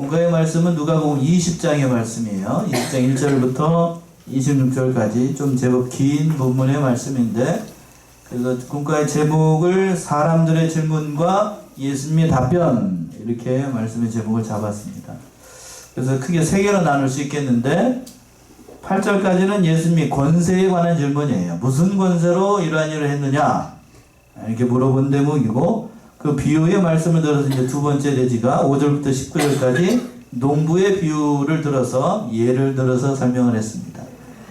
공과의 말씀은 누가복음 20장의 말씀이에요. 20장 1절부터 26절까지 좀 제법 긴 본문의 말씀인데, 그래서 공과의 제목을 사람들의 질문과 예수님의 답변, 이렇게 말씀의 제목을 잡았습니다. 그래서 크게 세 개로 나눌 수 있겠는데, 8절까지는 예수님이 권세에 관한 질문이에요. 무슨 권세로 이러한 일을 했느냐, 이렇게 물어본 대목이고, 그 비유의 말씀을 들어서 이제 두 번째 대지가 5절부터 19절까지 농부의 비유를 들어서 예를 들어서 설명을 했습니다.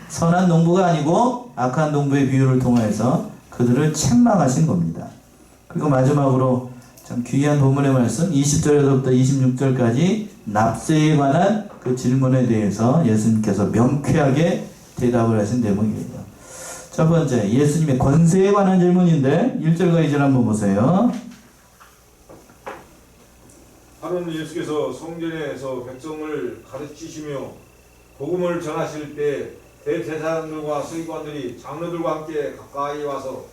선한 농부가 아니고 악한 농부의 비유를 통해서 그들을 책망하신 겁니다. 그리고 마지막으로 참 귀한 본문의 말씀 20절에서부터 26절까지 납세에 관한 그 질문에 대해서 예수님께서 명쾌하게 대답을 하신 대목이에요. 첫 번째, 예수님의 권세에 관한 질문인데 1절과 2절 한번 보세요. 하루는 예수께서 성전에서 백성을 가르치시며 복음을 전하실 때 대제사장들과 서기관들이 장로들과 함께 가까이 와서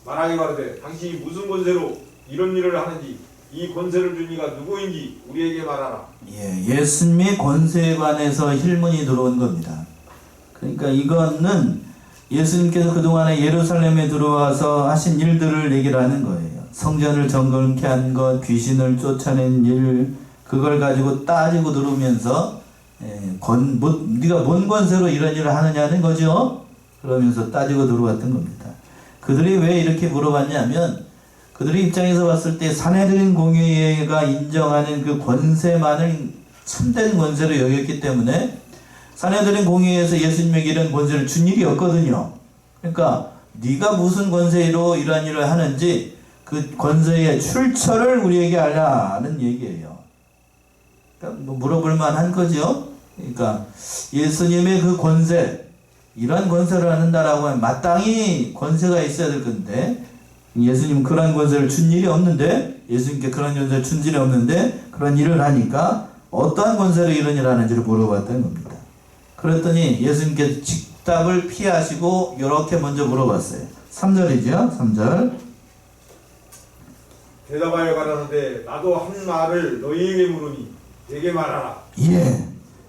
말하기 바르되 당신이 무슨 권세로 이런 일을 하는지 이 권세를 준 이가 누구인지 우리에게 말하라. 예수님의 권세에 관해서 힐문이 들어온 겁니다. 그러니까 이거는 예수님께서 그동안에 예루살렘에 들어와서 하신 일들을 얘기를 하는 거예요. 성전을 정결케 한 것, 귀신을 쫓아낸 일, 그걸 가지고 따지고 들어오면서 네가 뭔 권세로 이런 일을 하느냐는 거죠. 그러면서 따지고 들어왔던 겁니다. 그들이 왜 이렇게 물어봤냐면 그들의 입장에서 봤을 때 산헤드린 공의회가 인정하는 그 권세만을 참된 권세로 여겼기 때문에 산헤드린 공의회에서 예수님에게 이런 권세를 준 일이 없거든요. 그러니까 네가 무슨 권세로 이러한 일을 하는지 그 권세의 출처를 우리에게 알라는 얘기예요. 그러니까 뭐 물어볼 만한 거죠. 그러니까 예수님의 그 권세, 이런 권세를 한다라고 하면 마땅히 권세가 있어야 될 건데 예수님은 그런 권세를 준 일이 없는데, 예수님께 그런 권세를 준 일이 없는데 그런 일을 하니까 어떠한 권세로 이런 일을 하는지를 물어봤다는 겁니다. 그랬더니 예수님께서 직답을 피하시고 이렇게 먼저 물어봤어요. 3절이죠. 3절. 대답하여 가라사대 나도 한 말을 너희에게 물으니 내게 말하라.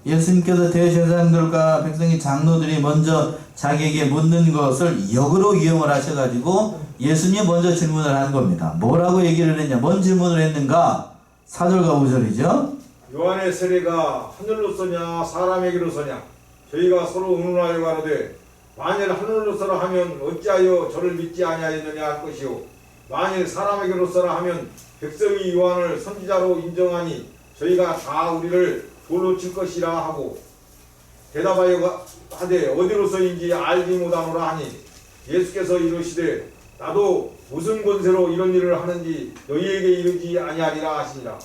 예수님께서 대제사장들과 백성의 장로들이 먼저 자기에게 묻는 것을 역으로 이용을 하셔가지고 예수님이 먼저 질문을 한 겁니다. 뭐라고 얘기를 했냐, 뭔 질문을 했는가? 4절과 5절이죠. 요한의 세례가 하늘로서냐 사람에게로서냐 저희가 서로 의논하여 가로되 만일 하늘로서라 하면 어찌하여 저를 믿지 아니하였느냐 할 것이요 만일 사람에게로서라 하면 백성이 요한을 선지자로 인정하니 저희가 다 우리를 돌로 칠 것이라 하고 대답하여 하되 어디로서인지 알지 못하노라 하니 예수께서 이르시되 나도 무슨 권세로 이런 일을 하는지 너희에게 이르지 아니하리라 하시니라.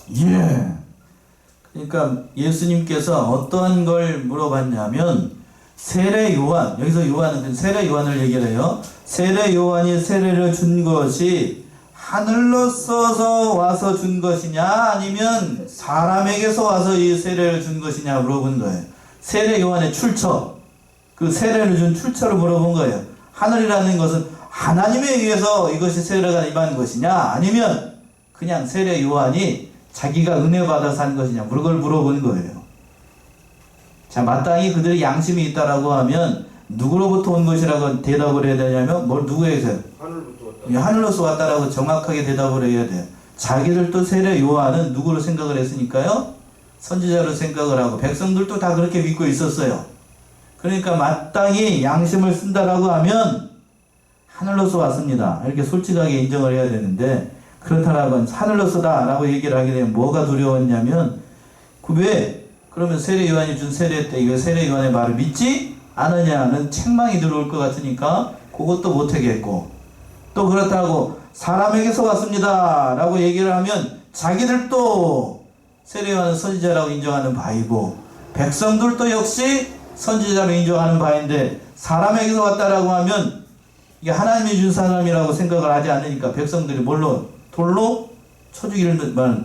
그러니까 예수님께서 어떠한 걸 물어봤냐면 세례 요한, 여기서 요한은 세례 요한을 얘기를 해요. 세례 요한이 세례를 준 것이 하늘로서 와서 준 것이냐 아니면 사람에게서 와서 이 세례를 준 것이냐 물어본 거예요. 세례 요한의 출처, 그 세례를 준 출처를 물어본 거예요. 하늘이라는 것은 하나님에 의해서 이것이 세례가 임한 것이냐 아니면 그냥 세례 요한이 자기가 은혜 받아서 한 것이냐 그걸 물어본 거예요. 자, 마땅히 그들이 양심이 있다라고 하면 누구로부터 온 것이라고 대답을 해야 되냐면 누구에게서요? 하늘로부터 왔다. 하늘로서 왔다라고 정확하게 대답을 해야 돼요. 자기들 또 세례 요한은 누구로 생각을 했으니까요? 선지자로 생각을 하고 백성들도 다 그렇게 믿고 있었어요. 그러니까 마땅히 양심을 쓴다라고 하면 하늘로서 왔습니다. 이렇게 솔직하게 인정을 해야 되는데 그렇다라고 하늘로서다 라고 얘기를 하게 되면 뭐가 두려웠냐면 왜 그러면 세례 요한이 준 세례 때 이거 세례 요한의 말을 믿지 않느냐는 책망이 들어올 것 같으니까 그것도 못하겠고 또 그렇다고 사람에게서 왔습니다 라고 얘기를 하면 자기들도 세례 요한은 선지자라고 인정하는 바이고 백성들도 역시 선지자로 인정하는 바인데 사람에게서 왔다라고 하면 이게 하나님이 준 사람이라고 생각을 하지 않으니까 백성들이 뭘로 돌로 쳐 죽일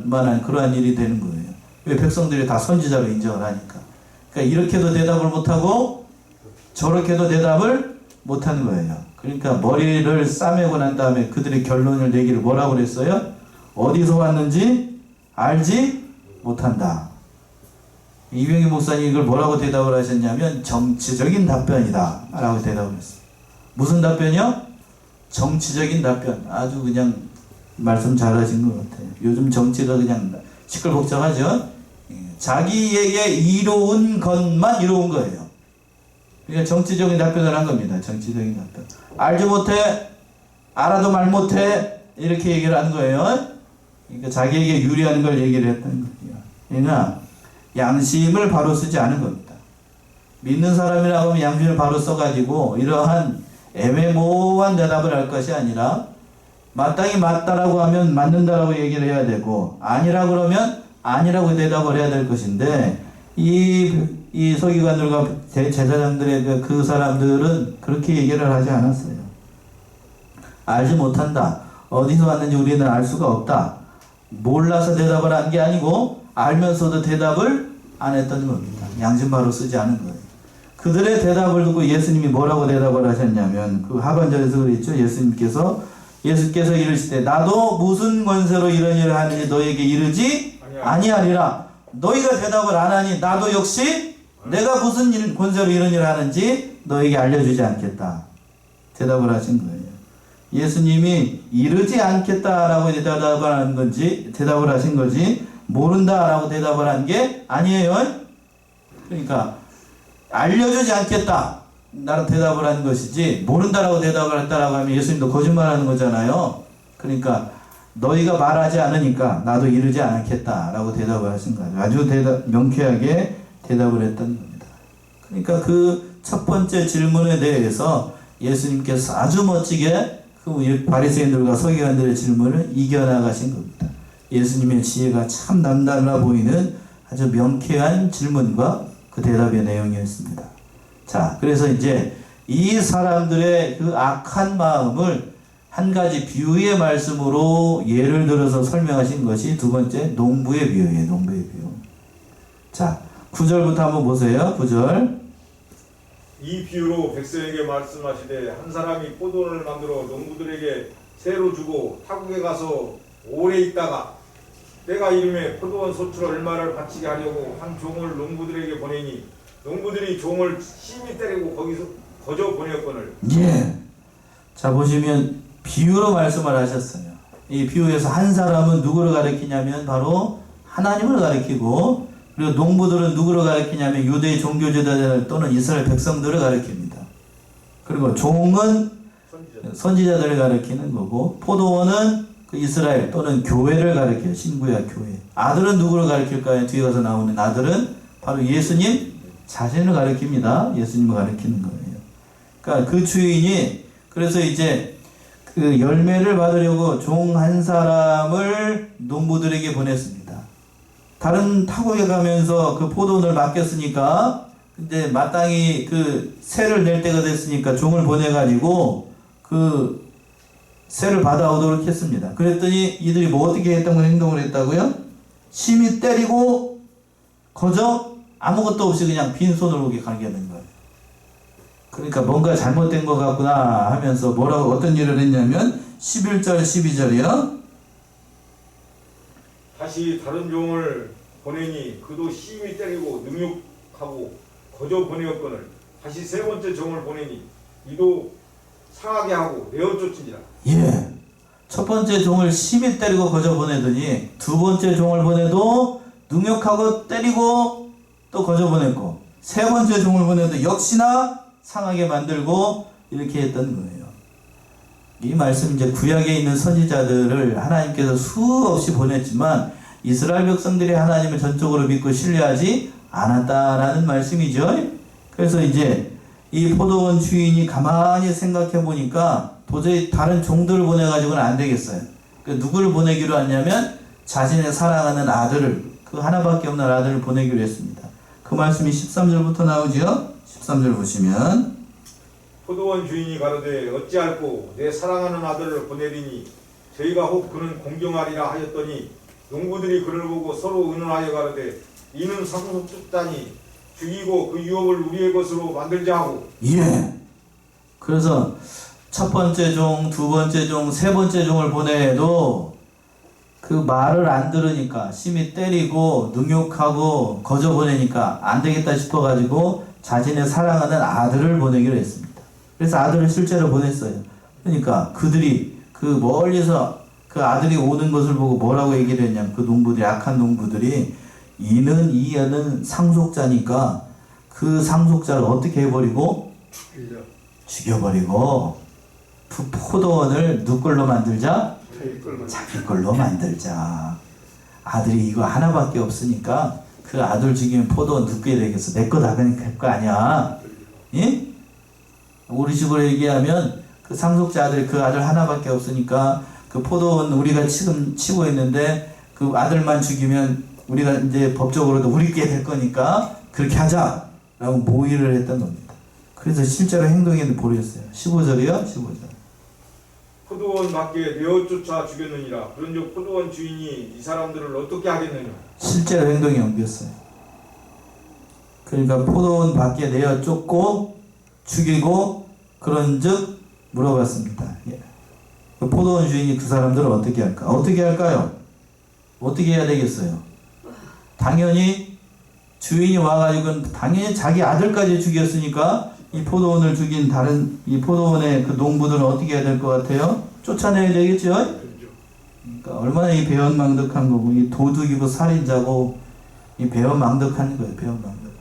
만한 그러한 일이 되는 거예요. 왜 백성들이 다 선지자로 인정을 하니까. 그러니까 이렇게도 대답을 못하고 저렇게도 대답을 못하는 거예요. 그러니까 머리를 싸매고 난 다음에 그들의 결론을 내기를 뭐라고 그랬어요? 어디서 왔는지 알지 못한다. 이병희 목사님 이걸 뭐라고 대답을 하셨냐면 정치적인 답변이다 라고 대답을 했어요. 무슨 답변이요? 정치적인 답변. 아주 그냥 말씀 잘하신 것 같아요. 요즘 정치가 그냥 시끌벅적하죠. 자기에게 이로운 것만 이로운 거예요. 그러니까 정치적인 답변을 한 겁니다. 정치적인 답변. 알지 못해, 알아도 말 못해, 이렇게 얘기를 한 거예요. 그러니까 자기에게 유리한 걸 얘기를 했다는 거예요. 그러니까 양심을 바로 쓰지 않은 겁니다. 믿는 사람이라고 하면 양심을 바로 써가지고 이러한 애매모호한 대답을 할 것이 아니라 마땅히 맞다라고 하면 맞는다라고 얘기를 해야 되고 아니라 그러면 아니라고 대답을 해야 될 것인데 이 서기관들과 제사장들의 그 사람들은 그렇게 얘기를 하지 않았어요. 알지 못한다. 어디서 왔는지 우리는 알 수가 없다. 몰라서 대답을 한 게 아니고 알면서도 대답을 안 했던 겁니다. 양심 바로 쓰지 않은 거예요. 그들의 대답을 듣고 예수님이 뭐라고 대답을 하셨냐면 그 하반절에서 그랬죠. 예수께서 이르시되 나도 무슨 권세로 이런 일을 하는지 너에게 이르지 아니하리라. 너희가 대답을 안 하니 나도 역시 내가 무슨 권세로 이런 일을 하는지 너에게 알려주지 않겠다. 대답을 하신 거예요. 예수님이 이르지 않겠다라고 대답을 하신 거지 모른다라고 대답을 한 게 아니에요. 그러니까 알려주지 않겠다 나로 대답을 한 것이지 모른다라고 대답을 했다라고 하면 예수님도 거짓말하는 거잖아요. 그러니까 너희가 말하지 않으니까 나도 이르지 않겠다라고 대답을 하신 거예요. 아주 명쾌하게 대답을 했던 겁니다. 그러니까 그 첫 번째 질문에 대해서 예수님께서 아주 멋지게 그 바리새인들과 서기관들의 질문을 이겨나가신 겁니다. 예수님의 지혜가 참 남달라 보이는 아주 명쾌한 질문과 그 대답의 내용이었습니다. 자, 그래서 이제 이 사람들의 그 악한 마음을 한 가지 비유의 말씀으로 예를 들어서 설명하신 것이 두 번째 농부의 비유예요. 농부의 비유. 자, 9절부터 한번 보세요. 9절. 이 비유로 백성에게 말씀하시되 한 사람이 포도원을 만들어 농부들에게 새로 주고 타국에 가서 오래 있다가 때가 이름에 포도원 소출 얼마를 바치게 하려고 한 종을 농부들에게 보내니 농부들이 종을 심히 때리고 거기서 거저 보냈거늘. 예. 자, 보시면 비유로 말씀을 하셨어요. 이 비유에서 한 사람은 누구를 가리키냐면 바로 하나님을 가리키고 그리고 농부들은 누구를 가리키냐면 유대의 종교지도자들 또는 이스라엘 백성들을 가리킵니다. 그리고 종은 선지자들을 가리키는 거고 포도원은 그 이스라엘 또는 교회를 가리켜요. 신구약 교회. 아들은 누구를 가리킬까요? 뒤에 가서 나오는 아들은 바로 예수님 자신을 가리킵니다. 예수님을 가리키는 거예요. 그러니까 그 주인이 그래서 이제 그 열매를 받으려고 종 한 사람을 농부들에게 보냈습니다. 다른 타국에 가면서 그 포도원을 맡겼으니까 근데 마땅히 그 세를 낼 때가 됐으니까 종을 보내가지고 그 세를 받아오도록 했습니다. 그랬더니 이들이 뭐 어떻게 했다고 행동을 했다고요? 심히 때리고 거저 아무것도 없이 그냥 빈손으로 오게 가게 하는 거예요. 그러니까 뭔가 잘못된 것 같구나 하면서 뭐라고 어떤 일을 했냐면 11절 12절이요. 다시 다른 종을 보내니 그도 심히 때리고 능욕하고 거저 보내었거늘 다시 세 번째 종을 보내니 이도 상하게 하고 내어 쫓으니라. 예. 첫 번째 종을 심히 때리고 거저 보내더니 두 번째 종을 보내도 능욕하고 때리고 또 거저 보냈고 세 번째 종을 보내도 역시나 상하게 만들고 이렇게 했던 거예요. 이 말씀 이제 구약에 있는 선지자들을 하나님께서 수없이 보냈지만 이스라엘 백성들이 하나님을 전적으로 믿고 신뢰하지 않았다라는 말씀이죠. 그래서 이제 이 포도원 주인이 가만히 생각해 보니까 도저히 다른 종들을 보내가지고는 안 되겠어요. 누구를 보내기로 했냐면 자신의 사랑하는 아들을 그 하나밖에 없는 아들을 보내기로 했습니다. 그 말씀이 13절부터 나오죠. 13절 보시면 포도원 주인이 가로되 어찌할꼬 내 사랑하는 아들을 보내리니 저희가 혹 그는 공경하리라 하였더니 농부들이 그를 보고 서로 의논하여 가로되 이는 상속자니 죽이고 그 유업을 우리의 것으로 만들자 하고. 예. 그래서 첫 번째 종, 두 번째 종, 세 번째 종을 보내도 그 그 말을 안 들으니까 심히 때리고 능욕하고 거저 보내니까 안 되겠다 싶어가지고 자신의 사랑하는 아들을 보내기로 했습니다. 그래서 아들을 실제로 보냈어요. 그러니까 그들이 그 멀리서 그 아들이 오는 것을 보고 뭐라고 얘기를 했냐면 그 농부들이, 악한 농부들이 이는 이 애는 상속자니까 그 상속자를 어떻게 해버리고 죽여버리고 그 포도원을 누구 걸로 만들자? 자기 걸로 만들자. 아들이 이거 하나밖에 없으니까 그 아들 죽이면 포도원 누구게 되겠어? 내 거 다 그냥 될 거 아니야. 예? 우리 식으로 얘기하면 그 상속자 아들, 그 아들 하나밖에 없으니까 그 포도원 우리가 지금 치고 있는데 그 아들만 죽이면 우리가 이제 법적으로도 우리께 될 거니까 그렇게 하자라고 모의를 했던 겁니다. 그래서 실제로 행동에는 보였어요. 15절이요? 15절. 포도원 밖에 내어 쫓아 죽였느니라. 그런즉 포도원 주인이 이 사람들을 어떻게 하겠느냐. 실제로 행동에 옮겼어요. 그러니까 포도원 밖에 내어 쫓고 죽이고 그런즉 물어봤습니다. 예. 그 포도원 주인이 그 사람들을 어떻게 할까? 어떻게 할까요? 어떻게 해야 되겠어요? 당연히 주인이 와가지고 당연히 자기 아들까지 죽였으니까 이 포도원을 죽인 다른 이 포도원의 그 농부들은 어떻게 해야 될 것 같아요? 쫓아내야 되겠죠? 그러니까 얼마나 이 배은망덕한 거고 이 도둑이고 살인자고 이 배은망덕한 거예요. 배은망덕.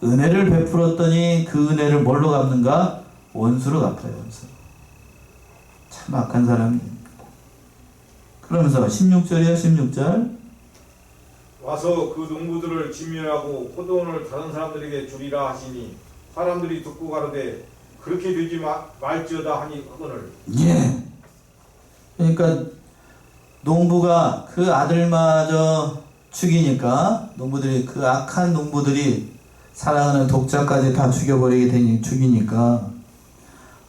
은혜를 베풀었더니 그 은혜를 뭘로 갚는가? 원수로 갚아요. 원수. 참 악한 사람입니다. 그러면서 16절이요. 16절. 와서 그 농부들을 진멸하고 포도원을 다른 사람들에게 주리라 하시니 사람들이 듣고 가로되 그렇게 되지 말지어다 하니 하거늘. 예. 그러니까 농부가 그 아들마저 죽이니까 농부들이 그 악한 농부들이 사랑하는 독자까지 다 죽여버리게 되니 죽이니까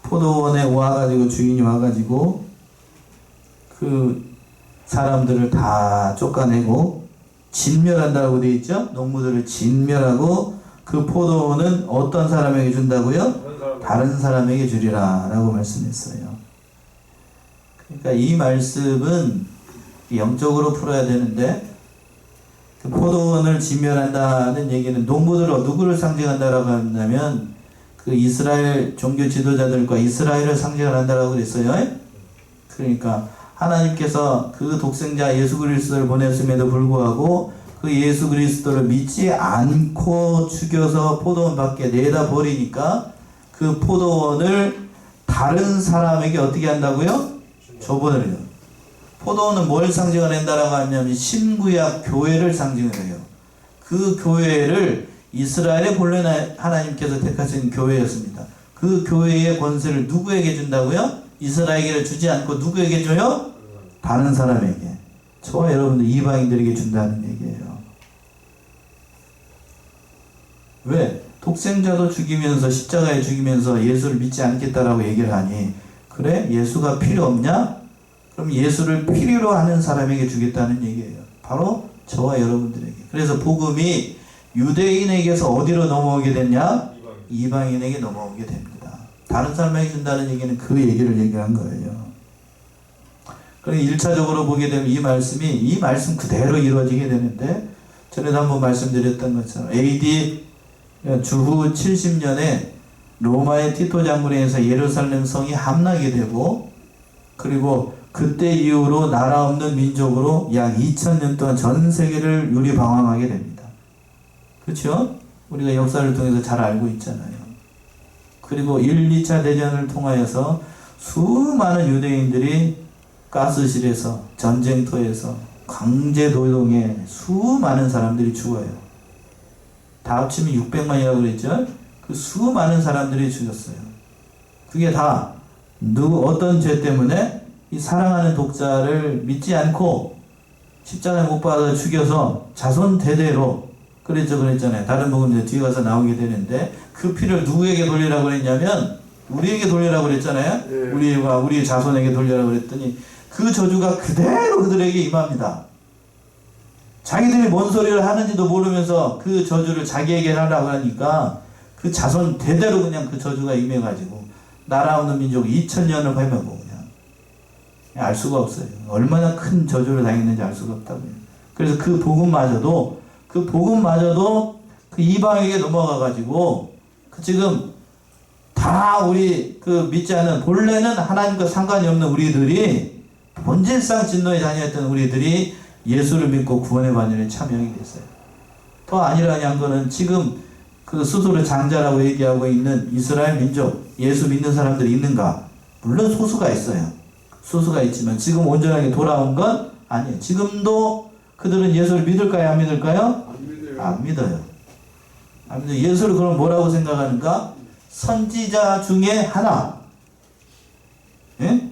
포도원에 와가지고 주인이 와가지고 그 사람들을 다 쫓아내고 진멸한다고 되어 있죠. 농부들을 진멸하고 그 포도원은 어떤 사람에게 준다고요? 다른 사람에게 주리라 라고 말씀했어요. 그러니까 이 말씀은 영적으로 풀어야 되는데 그 포도원을 진멸한다는 얘기는 농부들은 누구를 상징한다라고 한다면 그 이스라엘 종교 지도자들과 이스라엘을 상징한다라고 그랬어요. 그러니까 하나님께서 그 독생자 예수 그리스도를 보냈음에도 불구하고 그 예수 그리스도를 믿지 않고 죽여서 포도원 밖에 내다 버리니까 그 포도원을 다른 사람에게 어떻게 한다고요? 줘버려요. 포도원은 뭘 상징을 한다라고 하냐면 신구약 교회를 상징을 해요. 그 교회를 이스라엘의 본래 하나님께서 택하신 교회였습니다. 그 교회의 권세를 누구에게 준다고요? 이스라엘에게 주지 않고 누구에게 줘요? 다른 사람에게. 저와 여러분들 이방인들에게 준다는 얘기예요. 왜? 독생자도 죽이면서 십자가에 죽이면서 예수를 믿지 않겠다라고 얘기를 하니 그래? 예수가 필요 없냐? 그럼 예수를 필요로 하는 사람에게 주겠다는 얘기예요. 바로 저와 여러분들에게. 그래서 복음이 유대인에게서 어디로 넘어오게 됐냐? 이방인에게 넘어오게 됩니다. 다른 사람에게 준다는 얘기는 그 얘기를 얘기한 거예요. 그러니 1차적으로 보게 되면 이 말씀 그대로 이루어지게 되는데 전에도 한번 말씀드렸던 것처럼 AD 주후 70년에 로마의 티토 장군에 의해서 예루살렘 성이 함락이 되고 그리고 그때 이후로 나라 없는 민족으로 약 2000년 동안 전 세계를 유리방황하게 됩니다. 그렇죠? 우리가 역사를 통해서 잘 알고 있잖아요. 그리고 1, 2차 대전을 통하여서 수많은 유대인들이 가스실에서 전쟁터에서 강제 노동에 수많은 사람들이 죽어요. 다 합치면 600만이라고 그랬죠? 그 수많은 사람들이 죽었어요. 그게 다 어떤 죄 때문에 이 사랑하는 독자를 믿지 않고 십자가에 못 박아 죽여서 자손 대대로 그랬잖아요. 다른 부분은 뒤에 가서 나오게 되는데 그 피를 누구에게 돌리라고 그랬냐면 우리에게 돌리라고 그랬잖아요. 네. 우리 자손에게 돌리라고 그랬더니 그 저주가 그대로 그들에게 임합니다. 자기들이 뭔 소리를 하는지도 모르면서 그 저주를 자기에게 하라고 하니까 그 자손 대대로 그냥 그 저주가 임해가지고 나라 없는 민족 2000년을 헤매고 그냥 알 수가 없어요. 얼마나 큰 저주를 당했는지 알 수가 없다고요. 그래서 그 복음마저도 그 이방에게 넘어가가지고 지금 다 우리 그 믿지 않는 본래는 하나님과 상관이 없는 우리들이 본질상 진노의 자녀였던 우리들이 예수를 믿고 구원의 반열에 참여하게 됐어요. 더 아니라는 거는 지금 그 스스로 장자라고 얘기하고 있는 이스라엘 민족 예수 믿는 사람들이 있는가? 물론 소수가 있어요. 소수가 있지만 지금 온전하게 돌아온 건 아니에요. 지금도 그들은 예수를 믿을까요? 안 믿을까요? 안 믿어요. 안 믿어요. 안 믿어요. 예수를 그럼 뭐라고 생각하는가? 선지자 중에 하나. 예?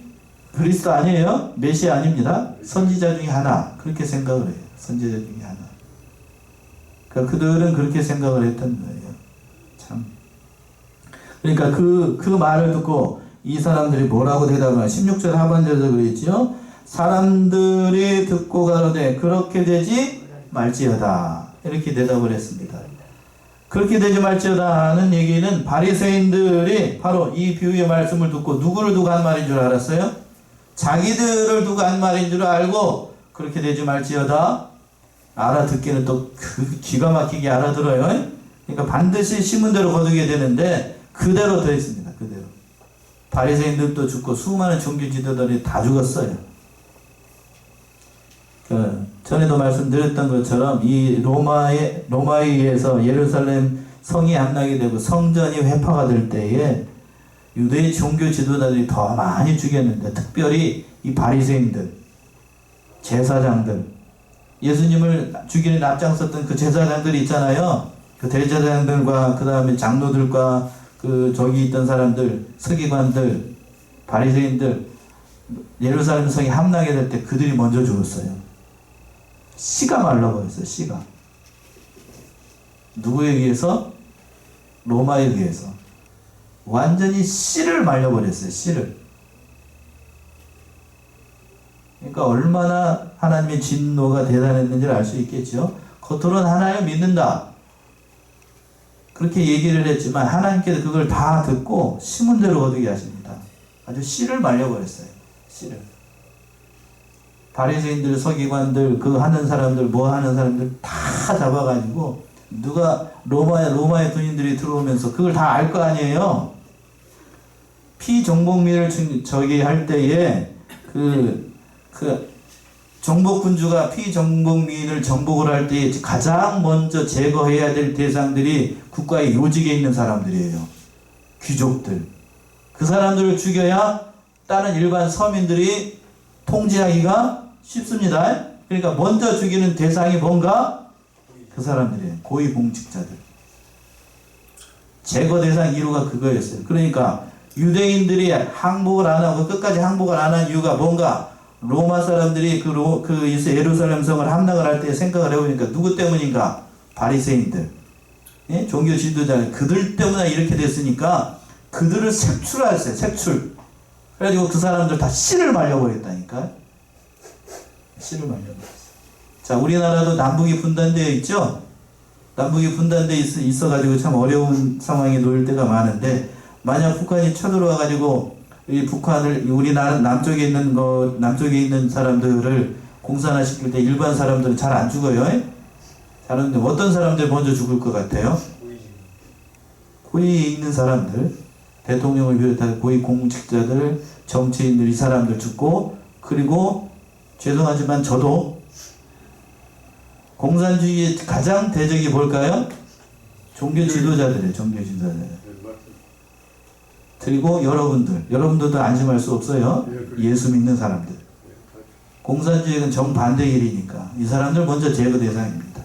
그리스도 아니에요? 메시아 아닙니다. 선지자 중에 하나. 그렇게 생각을 해요. 선지자 중에 하나. 그러니까 그들은 그렇게 생각을 했던 거예요. 참. 그러니까 그 말을 듣고 이 사람들이 뭐라고 대답을 하냐. 16절 하반절에서 그랬죠. 사람들이 듣고 가로되 그렇게 되지 말지어다. 이렇게 대답을 했습니다. 그렇게 되지 말지어다 하는 얘기는 바리새인들이 바로 이 비유의 말씀을 듣고 누구를 두고 한 말인 줄 알았어요? 자기들을 두고 한 말인 줄 알고 그렇게 되지 말지어다. 알아듣기는 또 기가 막히게 알아들어요. 그러니까 반드시 심은 대로 거두게 되는데 그대로 되어 있습니다. 그대로. 바리새인들도 죽고 수많은 종교 지도자들이 다 죽었어요. 전에도 말씀드렸던 것처럼 이 로마에 의해서 예루살렘 성이 함락이 되고 성전이 회파가 될 때에 유대의 종교 지도자들이 더 많이 죽였는데 특별히 이 바리새인들, 제사장들, 예수님을 죽이는 앞장섰던 그 제사장들이 있잖아요. 그 대제사장들과 그 다음에 장로들과 그 저기 있던 사람들, 서기관들, 바리새인들, 예루살렘 성이 함락이 될 때 그들이 먼저 죽었어요. 씨가 말라버렸어요. 씨가. 누구에 의해서? 로마에 의해서. 완전히 씨를 말려버렸어요. 씨를. 그러니까 얼마나 하나님의 진노가 대단했는지를 알 수 있겠죠. 겉으로는 하나님을 믿는다. 그렇게 얘기를 했지만 하나님께서 그걸 다 듣고 심은 대로 거두게 하십니다. 아주 씨를 말려버렸어요. 씨를. 바리새인들, 서기관들, 그 하는 사람들, 뭐 하는 사람들 다 잡아가지고 누가 로마의 군인들이 들어오면서 그걸 다 알 거 아니에요. 피정복민을 저기 할 때에 그 정복군주가 피정복민을 정복을 할 때 가장 먼저 제거해야 될 대상들이 국가의 요직에 있는 사람들이에요. 귀족들. 그 사람들을 죽여야 다른 일반 서민들이 통제하기가 쉽습니다. 그러니까 먼저 죽이는 대상이 뭔가? 그 사람들이에요. 고위공직자들. 제거 대상 1호가 그거였어요. 그러니까 유대인들이 항복을 안 하고 끝까지 항복을 안 한 이유가 뭔가? 로마 사람들이 예루살렘 성을 함락을 할 때 생각을 해보니까 누구 때문인가? 바리새인들. 예? 종교 지도자. 그들 때문에 이렇게 됐으니까 그들을 색출하였어요. 색출. 그래가지고 그 사람들 다 씨를 말려버렸다니까. 씨를 말려버렸어요. 자, 우리나라도 남북이 분단되어 있죠? 남북이 분단되어 있어가지고 참 어려운 상황에 놓일 때가 많은데, 만약 북한이 쳐들어와가지고 이 북한을 우리나라 남쪽에 있는 사람들을 공산화시킬 때 일반 사람들은 잘 안 죽어요. 잘 안 죽는데 어떤 사람들 먼저 죽을 것 같아요? 고위에 있는 사람들, 대통령을 비롯한 고위 공직자들, 정치인들, 이 사람들 죽고, 그리고 죄송하지만 저도 공산주의의 가장 대적이 뭘까요? 종교 지도자들이에요. 종교 지도자들. 그리고 여러분들도 안심할 수 없어요. 예수 믿는 사람들. 공산주의는 정반대 일이니까 이 사람들 먼저 제거 대상입니다.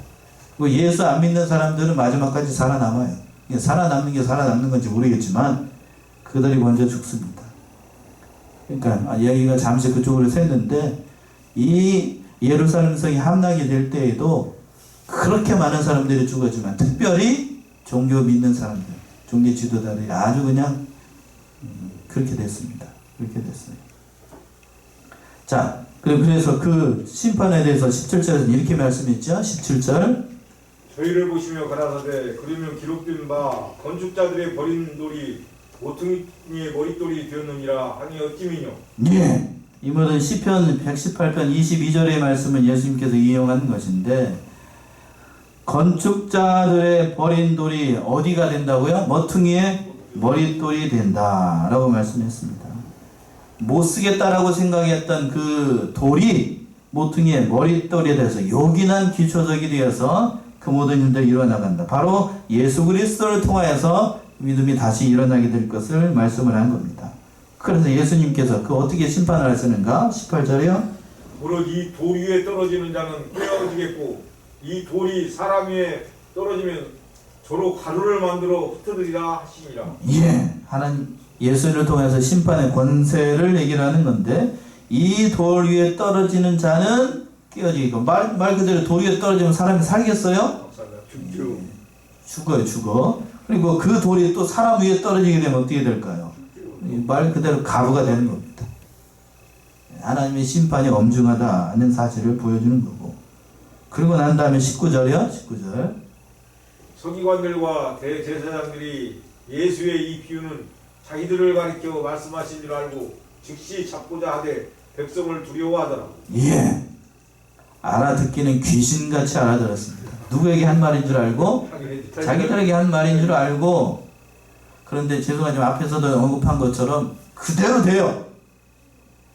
그리고 예수 안 믿는 사람들은 마지막까지 살아남아요. 살아남는 게 살아남는 건지 모르겠지만 그들이 먼저 죽습니다. 그러니까 여기가 잠시 그쪽으로 샜는데 이 예루살렘 성이 함락이 될 때에도 그렇게 많은 사람들이 죽었지만 특별히 종교 믿는 사람들, 종교 지도자들이 아주 그냥 그렇게 됐습니다. 그렇게 됐어요. 자, 그래서 그 심판에 대해서 17절에서 이렇게 말씀했죠. 17절. 저희를 보시며 가라사대 그러면 기록된 바 건축자들의 버린 돌이 모퉁이의 머릿돌이 되었느니라 하니 어찌미뇨. 예. 이모든 시편 118편 22절의 말씀은 예수님께서 이용한 것인데, 건축자들의 버린 돌이 어디가 된다고요? 머퉁이의 머릿돌이 된다라고 말씀했습니다. 못 쓰겠다라고 생각했던 그 돌이 모퉁이의 머릿돌이 돼서 요긴한 기초적이 되어서 그 모든 일들이 일어나간다. 바로 예수 그리스도를 통하여서 믿음이 다시 일어나게 될 것을 말씀을 한 겁니다. 그래서 예수님께서 그 어떻게 심판을 하시는가? 18절이요. 무릇 이 돌 위에 떨어지는 자는 깨어지겠고 이 돌이 사람 위에 떨어지면 저로 가루를 만들어 흩어뜨리라 하시니라. 예, 하나님 예수를 통해서 심판의 권세를 얘기를 하는 건데, 이 돌 위에 떨어지는 자는 깨어지고, 말 그대로 돌 위에 떨어지면 사람이 살겠어요? 죽어요, 죽어. 그리고 그 돌이 또 사람 위에 떨어지게 되면 어떻게 될까요? 말 그대로 가루가 되는 겁니다. 하나님의 심판이 엄중하다는 사실을 보여주는 거고. 그리고 난 다음에 19절이요. 19절. 서기관들과 대제사장들이 예수의 이 비유는 자기들을 가리켜 말씀하신 줄 알고 즉시 잡고자 하되 백성을 두려워하더라. 예. 알아듣기는 귀신같이 알아들었습니다. 누구에게 한 말인 줄 알고? 자기들에게 한 말인 줄 알고. 그런데 죄송하지만 앞에서도 언급한 것처럼 그대로 돼요.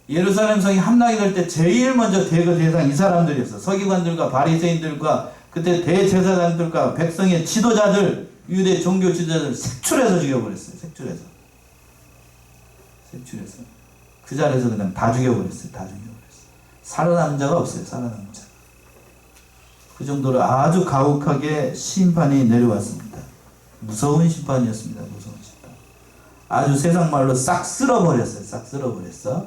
예루살렘 성이 함락이 될 때 제일 먼저 대거 대상 이 사람들이었어. 서기관들과 바리새인들과 그때 대제사장들과 백성의 지도자들, 유대 종교 지도자들 색출해서 죽여버렸어요. 색출해서 그 자리에서 그냥 다 죽여버렸어요. 살아남은 자가 없어요. 살아남은 자. 그 정도로 아주 가혹하게 심판이 내려왔습니다. 무서운 심판이었습니다. 무서운 심판. 아주 세상 말로 싹 쓸어버렸어요. 싹 쓸어버렸어.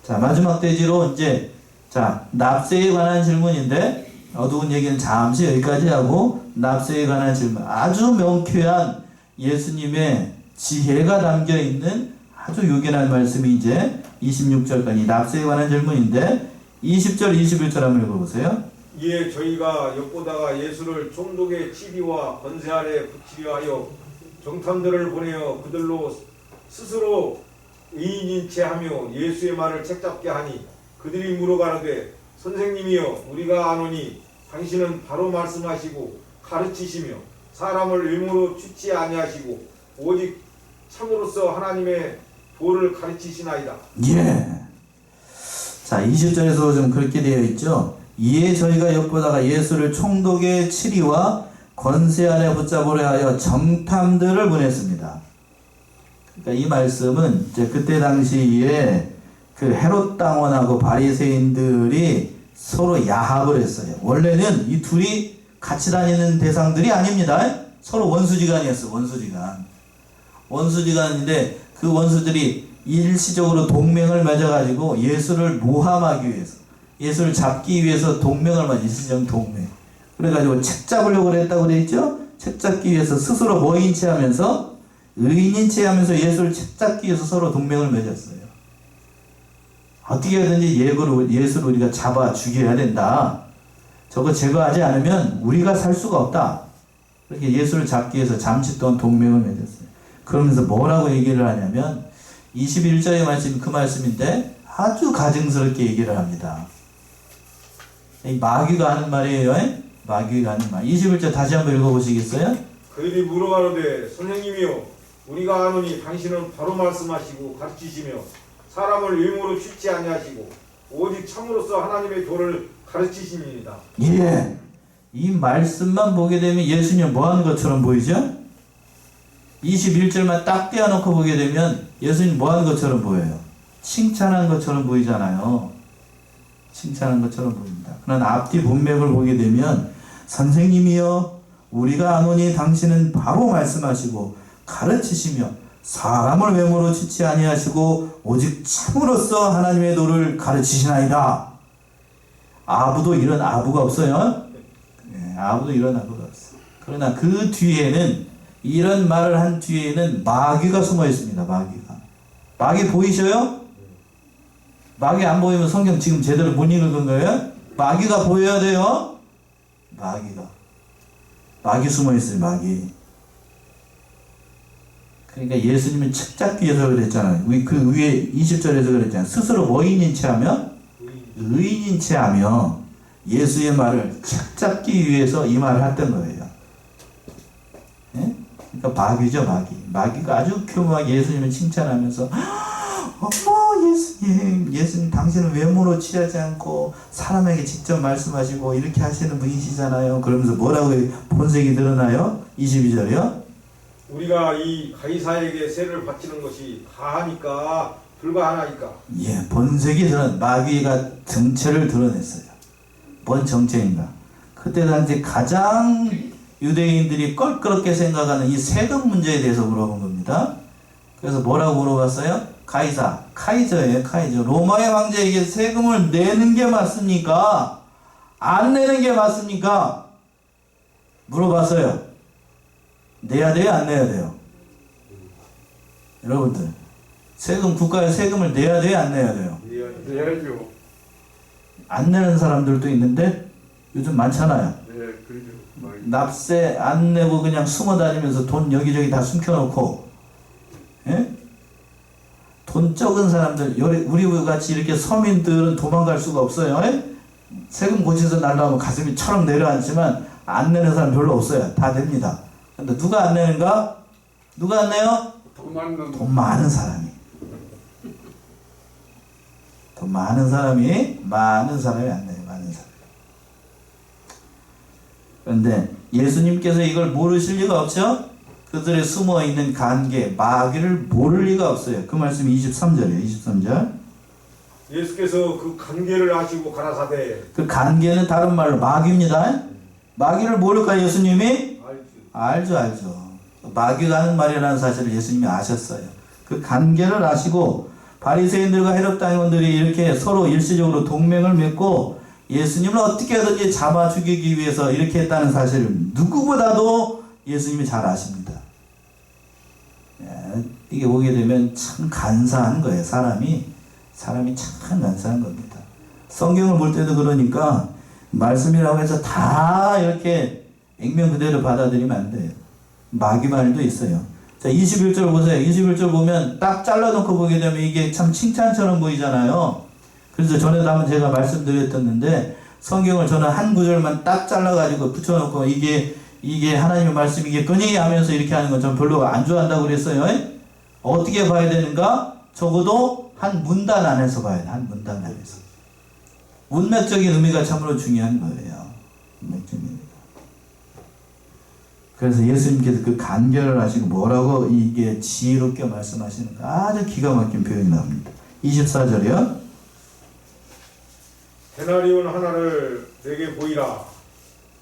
자, 마지막 대지로 이제, 자, 납세에 관한 질문인데, 어두운 얘기는 잠시 여기까지 하고, 납세에 관한 질문. 아주 명쾌한 예수님의 지혜가 담겨 있는 아주 요긴한 말씀이 이제 26절까지 납세에 관한 질문인데, 20절, 21절 한번 읽어보세요. 이에 저희가 엿보다가 예수를 총독의 치리와 권세 아래 붙이려 하여 정탐들을 보내어 그들로 스스로 의인인 채 하며 예수의 말을 책잡게 하니 그들이 물어가로되 선생님이여 우리가 아노니 당신은 바로 말씀하시고 가르치시며 사람을 의무로 취치 아니하시고 오직 참으로서 하나님의 도를 가르치시나이다. 예. 자, 20절에서 좀 그렇게 되어 있죠. 이에 저희가 엿보다가 예수를 총독의 치리와 권세 아래 붙잡으려 하여 정탐들을 보냈습니다. 그러니까 이 말씀은 이제 그때 당시에 그 헤롯 당원하고 바리새인들이 서로 야합을 했어요. 원래는 이 둘이 같이 다니는 대상들이 아닙니다. 서로 원수지간이었어. 원수지간인데 그 원수들이 일시적으로 동맹을 맺어가지고 예수를 모함하기 위해서, 예수를 잡기 위해서 동맹을 맺은 일시적 동맹. 그래가지고 책 잡으려고 그랬다고 돼 있죠? 책 잡기 위해서 스스로 뭐인 채 하면서, 의인인 채 하면서 예수를 책 잡기 위해서 서로 동맹을 맺었어요. 어떻게 하든지 예수를 우리가 잡아 죽여야 된다. 저거 제거하지 않으면 우리가 살 수가 없다. 그렇게 예수를 잡기 위해서 잠시 동안 동맹을 맺었어요. 그러면서 뭐라고 얘기를 하냐면 21절의 말씀이 그 말씀인데 아주 가증스럽게 얘기를 합니다. 마귀가 하는 말이에요. 마귀가 하는 말. 21절 다시 한번 읽어보시겠어요? 그들이 물어가로되 선생님이여 우리가 아노니 당신은 바로 말씀하시고 가르치시며 사람을 의무로 취치 아니하시고 오직 참으로서 하나님의 도를 가르치시니이다. 예. 이 말씀만 보게 되면 예수님 뭐 하는 것처럼 보이죠? 21절만 딱 떼어놓고 보게 되면 예수님 뭐 하는 것처럼 보여요? 칭찬한 것처럼 보이잖아요. 칭찬한 것처럼 보입니다. 그러나 앞뒤 문맥을 보게 되면 선생님이여 우리가 아노니 당신은 바로 말씀하시고 가르치시며 사람을 외모로 취치 아니하시고 오직 참으로써 하나님의 도를 가르치시나이다. 아부도 이런 아부가 없어요. 아부도 이런 아부가 없어요. 그러나 그 뒤에는, 이런 말을 한 뒤에는 마귀가 숨어 있습니다. 마귀 보이셔요? 마귀 안 보이면 성경 지금 제대로 못 읽은 거예요? 마귀가 보여야 돼요. 마귀 숨어 있어요. 마귀. 그러니까 예수님은 책 잡기 위해서 그랬잖아요. 그 위에 20절에서 그랬잖아요. 스스로 뭐인인 체하며 의인인 체하며 예수의 말을 책 잡기 위해서 이 말을 했던 거예요. 예? 그러니까 마귀죠, 마귀. 마귀가 아주 교묘하게 예수님을 칭찬하면서 어머 예수님 당신은 외모로 취하지 않고 사람에게 직접 말씀하시고 이렇게 하시는 분이시잖아요. 그러면서 뭐라고 본색이 드러나요? 22절이요. 우리가 이 가이사에게 세를 바치는 것이 다하니까 불가하나이까. 예, 본색이 마귀가 정체를 드러냈어요. 뭔 정체인가? 그때 당시 가장 유대인들이 껄끄럽게 생각하는 이 세금 문제에 대해서 물어본 겁니다. 그래서 뭐라고 물어봤어요? 카이저예요, 카이저. 로마의 황제에게 세금을 내는 게 맞습니까? 안 내는 게 맞습니까? 물어봤어요. 내야 돼요, 안 내야 돼요? 여러분들, 국가에 세금을 내야 돼요, 안 내야 돼요? 내야죠. 안 내는 사람들도 있는데 요즘 많잖아요. 네, 그러죠. 납세 안 내고 그냥 숨어 다니면서 돈 여기저기 다 숨겨놓고, 예? 돈 적은 사람들, 우리 같이 이렇게 서민들은 도망갈 수가 없어요. 예? 세금 고치서 날라오면 가슴이 철렁 내려앉지만 안 내는 사람 별로 없어요. 다 냅니다. 근데 누가 안 내는가? 누가 안 내요? 돈 많은 사람이. 돈 많은 사람이 안 내요. 많은 사람이. 그런데 예수님께서 이걸 모르실 리가 없죠? 그들의 숨어있는 관계, 마귀를 모를 리가 없어요. 그 말씀이 23절이에요. 23절. 예수께서 그 관계를 아시고 가라사대. 그 관계는 다른 말로 마귀입니다. 마귀를 모를까 예수님이? 알죠. 마귀가 하는 말이라는 사실을 예수님이 아셨어요. 그 관계를 아시고 바리새인들과 헤롯 당원들이 이렇게 서로 일시적으로 동맹을 맺고 예수님을 어떻게든지 잡아 죽이기 위해서 이렇게 했다는 사실을 누구보다도 예수님이 잘 아십니다. 이게 보게 되면 참 간사한 거예요. 사람이 참 간사한 겁니다. 성경을 볼 때도 그러니까 말씀이라고 해서 다 이렇게 액면 그대로 받아들이면 안 돼요. 마귀 말도 있어요. 자, 21절 보세요. 21절 보면 딱 잘라놓고 보게 되면 이게 참 칭찬처럼 보이잖아요. 그래서 전에도 한번 제가 말씀드렸었는데 성경을 저는 한 구절만 딱 잘라가지고 붙여놓고 이게 하나님의 말씀이겠거니 하면서 이렇게 하는 건 전 별로 안 좋아한다고 그랬어요. 어떻게 봐야 되는가? 적어도 한 문단 안에서 봐야 돼. 한 문단 안에서. 문맥적인 의미가 참으로 중요한 거예요. 문맥적인 의미가. 그래서 예수님께서 그 간결을 하시고 뭐라고 이게 지혜롭게 말씀하시는가 아주 기가 막힌 표현이 나옵니다. 24절이요. 데나리온 하나를 내게 보이라.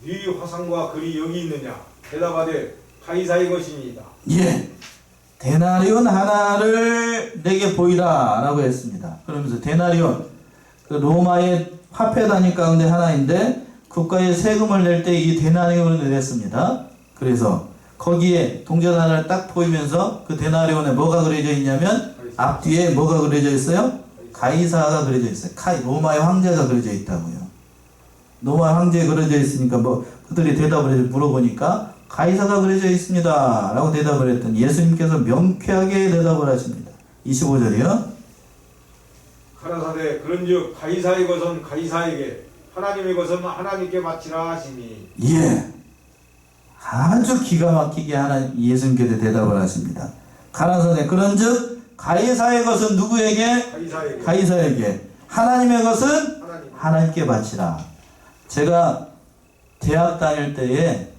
네 화상과 글이 여기 있느냐? 대답하되 가이사의 것이니이다. 예. 데나리온 하나를 내게 보이라 라고 했습니다. 그러면서 데나리온, 그 로마의 화폐 단위 가운데 하나인데 국가에 세금을 낼 때 이 데나리온을 냈습니다. 그래서 거기에 동전 하나를 딱 보이면서 그 데나리온에 뭐가 그려져 있냐면 앞뒤에 뭐가 그려져 있어요? 가이사가 그려져 있어요. 로마의 황제가 그려져 있다고요. 로마 황제가 그려져 있으니까 그들이 대답을 해서 물어보니까 가이사가 그려져 있습니다 라고 대답을 했더니 예수님께서 명쾌하게 대답을 하십니다. 25절이요. 가라사대 그런즉 가이사의 것은 가이사에게 하나님의 것은 하나님께 바치라 하시니. 예. 아주 기가 막히게 예수님께서 대답을 하십니다. 가라사대 그런즉 가이사의 것은 누구에게? 가이사에게. 하나님의 것은 하나님께 바치라. 제가 대학 다닐 때에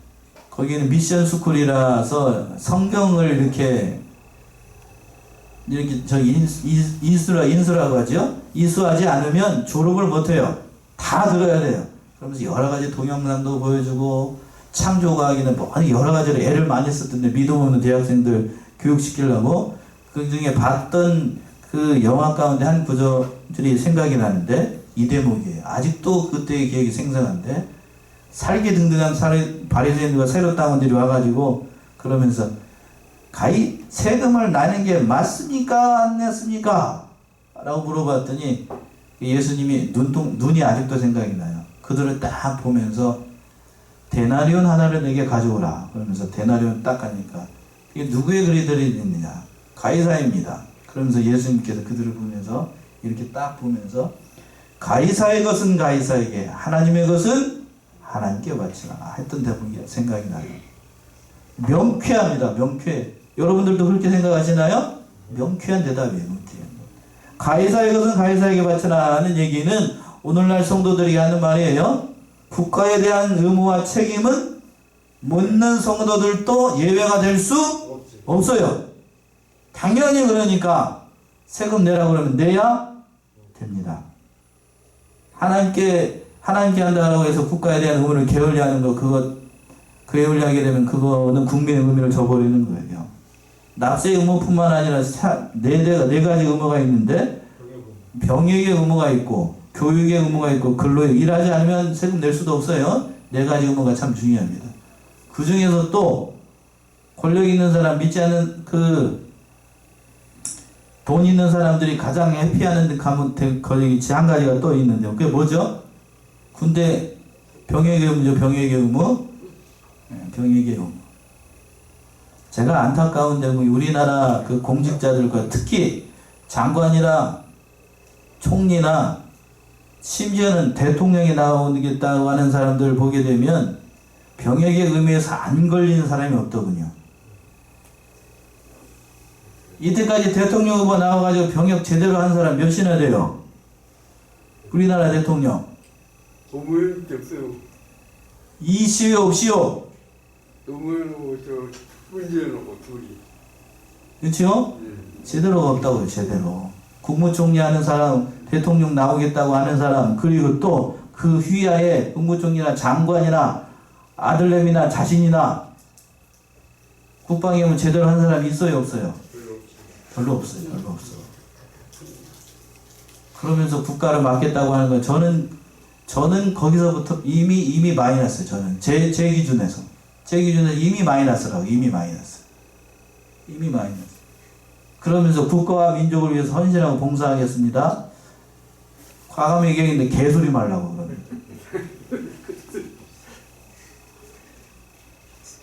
거기는 미션 스쿨이라서 성경을 이렇게 인수라고 하죠. 이수하지 않으면 졸업을 못해요. 다 들어야 돼요. 그러면서 여러 가지 동영상도 보여주고 창조과학이나 여러 가지로 애를 많이 썼던데 믿음 없는 대학생들 교육시키려고 그 중에 봤던 그 영화 가운데 한 구절이 생각이 나는데 이 대목이에요. 아직도 그때의 기억이 생생한데 살기 등등한 바리새인들과 세롯 당원들이 와가지고 그러면서 세금을 내는 게 맞습니까? 안 냈습니까? 라고 물어봤더니 예수님이 눈이 아직도 생각이 나요. 그들을 딱 보면서 데나리온 하나를 내게 가져오라. 그러면서 데나리온 딱 가니까 이게 누구의 글이 들어있느냐? 가이사입니다. 그러면서 예수님께서 그들을 보면서 이렇게 딱 보면서 가이사의 것은 가이사에게, 하나님의 것은 하나님께 바치라 했던 대목이 생각이 나요. 명쾌합니다. 명쾌. 여러분들도 그렇게 생각하시나요? 명쾌한 대답이에요. 명쾌한. 가이사의 것은 가이사에게 바치라 하는 얘기는 오늘날 성도들이 하는 말이에요. 국가에 대한 의무와 책임은 묻는 성도들도 예외가 될 수 없어요. 당연히 그러니까 세금 내라고 그러면 내야 됩니다. 하나님께 한다고 해서 국가에 대한 의무를 게을리하는 거, 그거 게을리하게 되면 그거는 국민의 의무를 저버리는 거예요. 납세 의무뿐만 아니라 네 가지 의무가 있는데 병역의 의무가 있고 교육의 의무가 있고 근로에 일하지 않으면 세금 낼 수도 없어요. 네 가지 의무가 참 중요합니다. 그 중에서 또 권력 있는 사람, 믿지 않는 돈 있는 사람들이 가장 회피하는 데 가면 거기 한 가지가 또 있는데 그게 뭐죠? 군대 병역의 의무죠. 병역의 의무. 병역의 의무. 제가 안타까운 점은 우리나라 그 공직자들과 특히 장관이나 총리나 심지어는 대통령이 나오겠다고 하는 사람들 보게 되면 병역의 의무에서 안 걸리는 사람이 없더군요. 이때까지 대통령 후보 나와가지고 병역 제대로 한 사람 몇이나 돼요? 우리나라 대통령. 노무현 없어요. 이시요 없이요? 노무현하고 문재인하고 둘이. 그렇죠? 제대로가 없다고요. 제대로. 국무총리 하는 사람, 대통령 나오겠다고 하는 사람, 그리고 또 그 휘하에 국무총리나 장관이나 아들내미나 자신이나 국방위원 제대로 한 사람이 있어요? 없어요? 별로 없어요. 별로 없어. 그러면서 국가를 맡겠다고 하는 건 저는 거기서부터 이미 마이너스. 저는 제 기준에서 이미 마이너스라고. 이미 마이너스. 그러면서 국가와 민족을 위해서 헌신하고 봉사하겠습니다. 과감히 얘기했는데 개소리 말라고 그러면.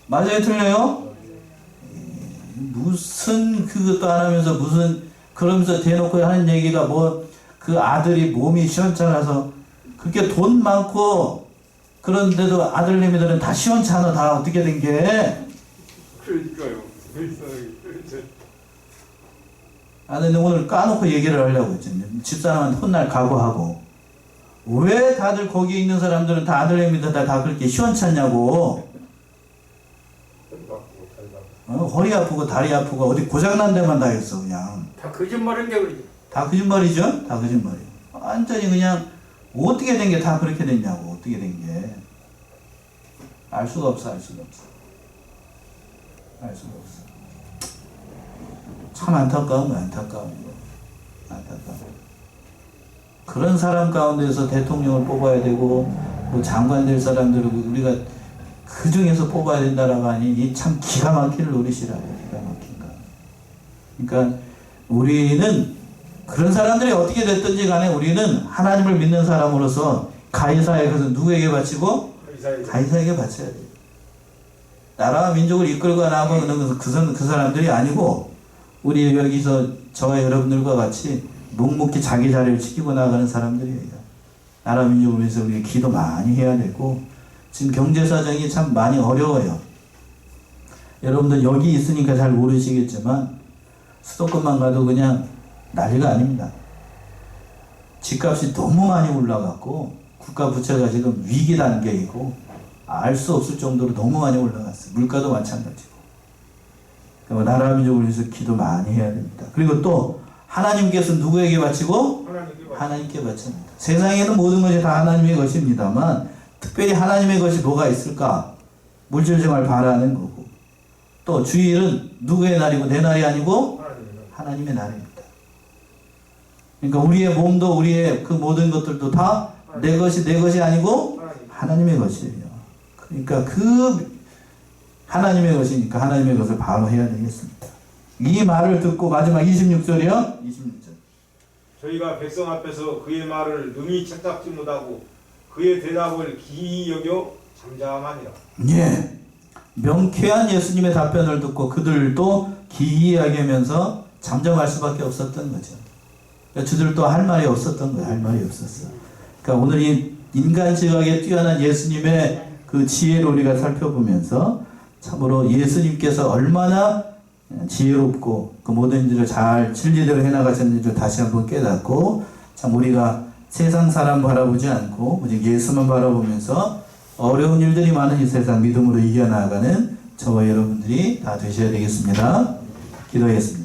맞아요? 틀려요? 무슨 그것도 안 하면서 그러면서 대놓고 하는 얘기가 그 아들이 몸이 시원찮아서 그렇게 돈 많고 그런데도 아들내미들은 다 시원찮아. 다 어떻게 된 게? 그러니까요. 아들은 오늘 까놓고 얘기를 하려고 했잖아요. 집사람한테 혼날 각오하고. 왜 다들 거기 있는 사람들은 다 아들내미들 다 그렇게 시원찮냐고. 허리 아프고 다리 아프고 어디 고장난 데만 다 있어 그냥. 다 거짓말인 게 그러지. 다 거짓말이죠? 다 거짓말이에요. 완전히 그냥 어떻게 된 게 다 그렇게 됐냐고. 어떻게 된 게. 알 수가 없어. 참 안타까운 거야. 안타까워. 그런 사람 가운데서 대통령을 뽑아야 되고 뭐 장관 될 사람들을 우리가 그 중에서 뽑아야 된다라고 하니 이 참 기가 막힐 노릇이라고. 기가 막힌 거. 그러니까 우리는 그런 사람들이 어떻게 됐든지 간에 우리는 하나님을 믿는 사람으로서 가이사의 것은 누구에게 바치고? 가이사에게 바쳐야 돼요. 나라와 민족을 이끌고 나가는 것은 그 사람들이 아니고 우리 여기서 저와 여러분들과 같이 묵묵히 자기 자리를 지키고 나가는 사람들이에요. 나라 민족을 위해서 우리 기도 많이 해야 되고 지금 경제 사정이 참 많이 어려워요. 여러분들 여기 있으니까 잘 모르시겠지만 수도권만 가도 그냥 난리가 아닙니다. 집값이 너무 많이 올라갔고 국가 부채가 지금 위기 단계이고 알 수 없을 정도로 너무 많이 올라갔어요. 물가도 마찬가지고. 그러니까 나라 민족을 위해서 기도 많이 해야 됩니다. 그리고 또 하나님께서 누구에게 바치고? 하나님께 바칩니다. 세상에는 모든 것이 다 하나님의 것입니다만 특별히 하나님의 것이 뭐가 있을까? 물질 생활 바라는 거고 또 주일은 누구의 날이고 내 날이 아니고 하나님의 날입니다. 그러니까 우리의 몸도 우리의 그 모든 것들도 다 내 것이 아니고 하나님의 것이에요. 그러니까 그 하나님의 것이니까 하나님의 것을 바로 해야 되겠습니다. 이 말을 듣고 마지막 26절이요. 26절. 저희가 백성 앞에서 그의 말을 능히 착잡지 못하고 그의 대답을 기이 여겨 잠잠하니라. 예. 명쾌한 예수님의 답변을 듣고 그들도 기이하게면서 잠잠할 수밖에 없었던 거죠. 그러니까 저들도 할 말이 없었던 거예요. 할 말이 없었어. 그러니까 오늘 이 인간 지각에 뛰어난 예수님의 그 지혜를 우리가 살펴보면서 참으로 예수님께서 얼마나 지혜롭고 그 모든 일을 잘 진리대로 해나가셨는지를 다시 한번 깨닫고, 참 우리가 세상 사람 바라보지 않고 오직 예수만 바라보면서 어려운 일들이 많은 이 세상 믿음으로 이겨나가는 저와 여러분들이 다 되셔야 되겠습니다. 기도하겠습니다.